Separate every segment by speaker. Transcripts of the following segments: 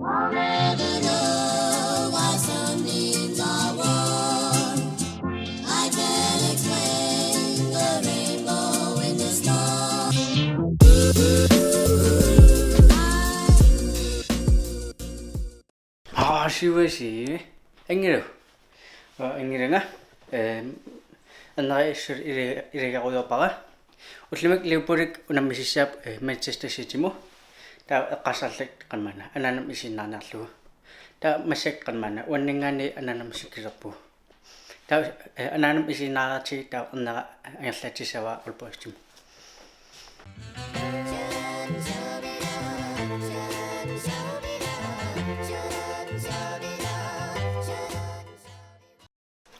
Speaker 1: I'll never know why some needs are worn. I can't explain the rainbow in the storm.
Speaker 2: 시외시 앵기로 앵기랑아 안나이스 이레가고요빠가 울리맥 리버릭 우남미시샵 맨체스터 시티모 다 qasallik qanmana ananam isinnaanarlugu ta massak qanmana uanningani ananam sikkiserpu ta ananam isinnaarati ta ernera angerlatisava ulpoistum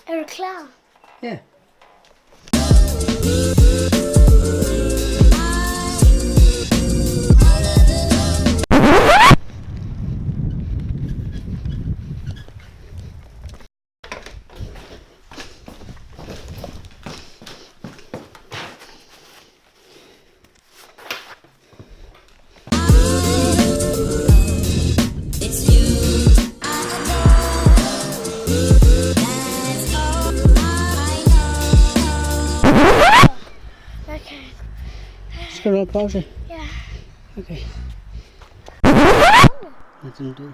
Speaker 3: Er du klar?
Speaker 2: Ja.
Speaker 3: Okay.
Speaker 2: Skal du have pause?
Speaker 3: Ja.
Speaker 2: Okay. Nothing to do.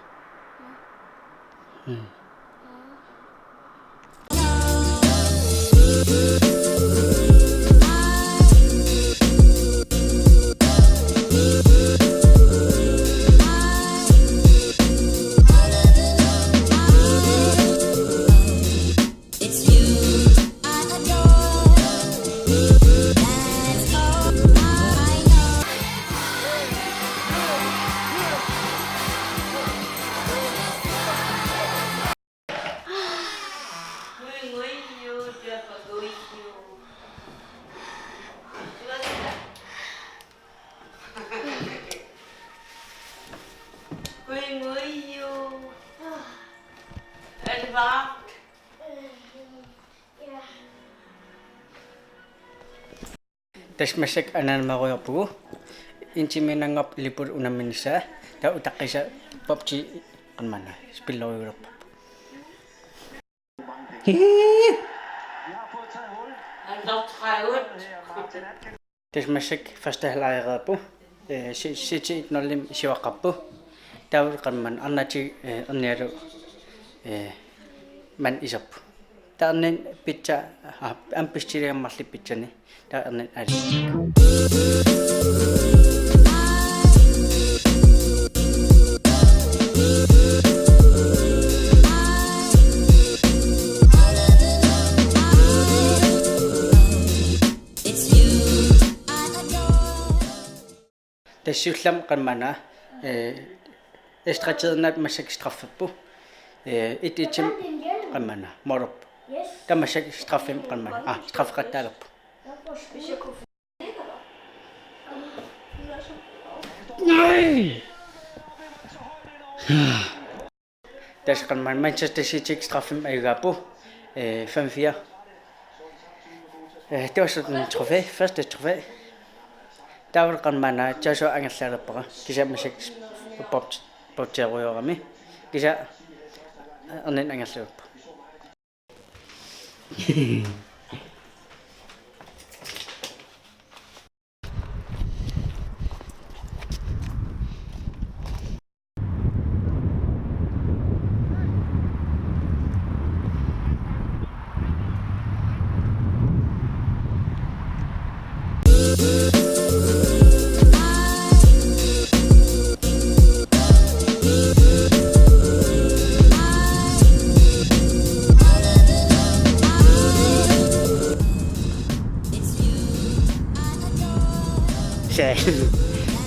Speaker 2: Tasmasak ananmaruyorpugu intiminangap lipul unaminissa ta utaqqisa popchi qanmana spilloriulorpa tasmasak fastahlaareerpu siti nollim siwaqappu taul qanman arnati ernialu man isappu taarnin pitsa ampistileammarli pitsani taarnin ali tassullam qanmana estratidernat massak straffappu ititim qanmana morop tamassak straffim qanmana straffqattaalappu nej das qanman Manchester City straffim aygaappu 5-4 det var sådan en trofæ, første trofæ. Der var qanmana taso angerlalerpara kisa massak popteruyorami kisa ernin angerlalerpa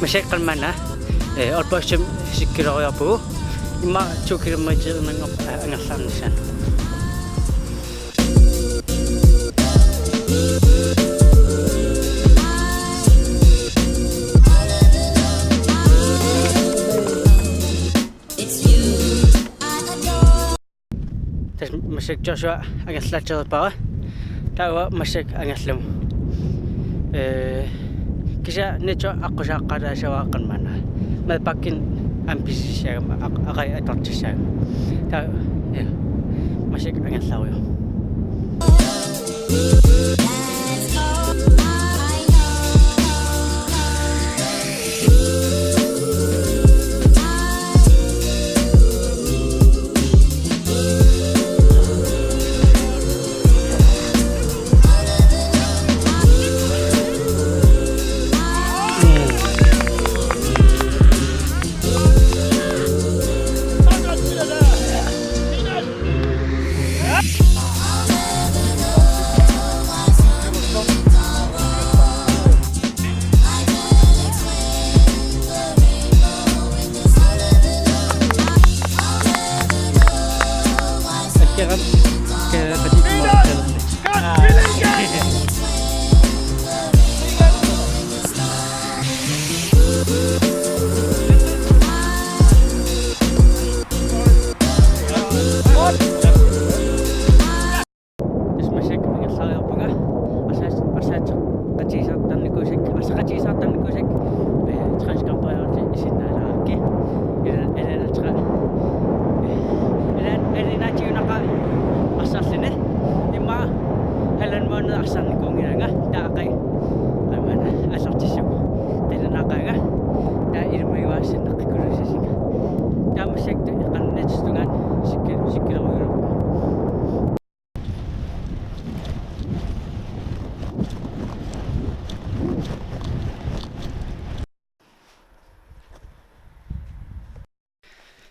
Speaker 2: masyak qanmana orpoisum sikkiloriorpugu imma 2 kilometer nangap angerlarnissan tas masyak Joshua angerlaterpara tawa masyak angerlum kisa necho aqusaqqalasawa qanmana malpakkin ambisiaga akai atortissaga ta ya masik angallaruyo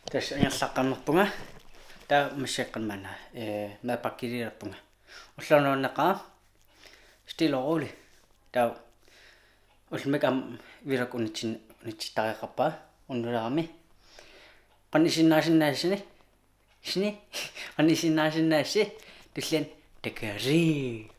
Speaker 2: Terus yang sakam punga, ta masyakan mana, napakiri punga. Uslano naka, stilo oli, ta usmekam virak unicin unicita kapa, undurame. Kanisin sini, kanisin nasi, tulisan dekari.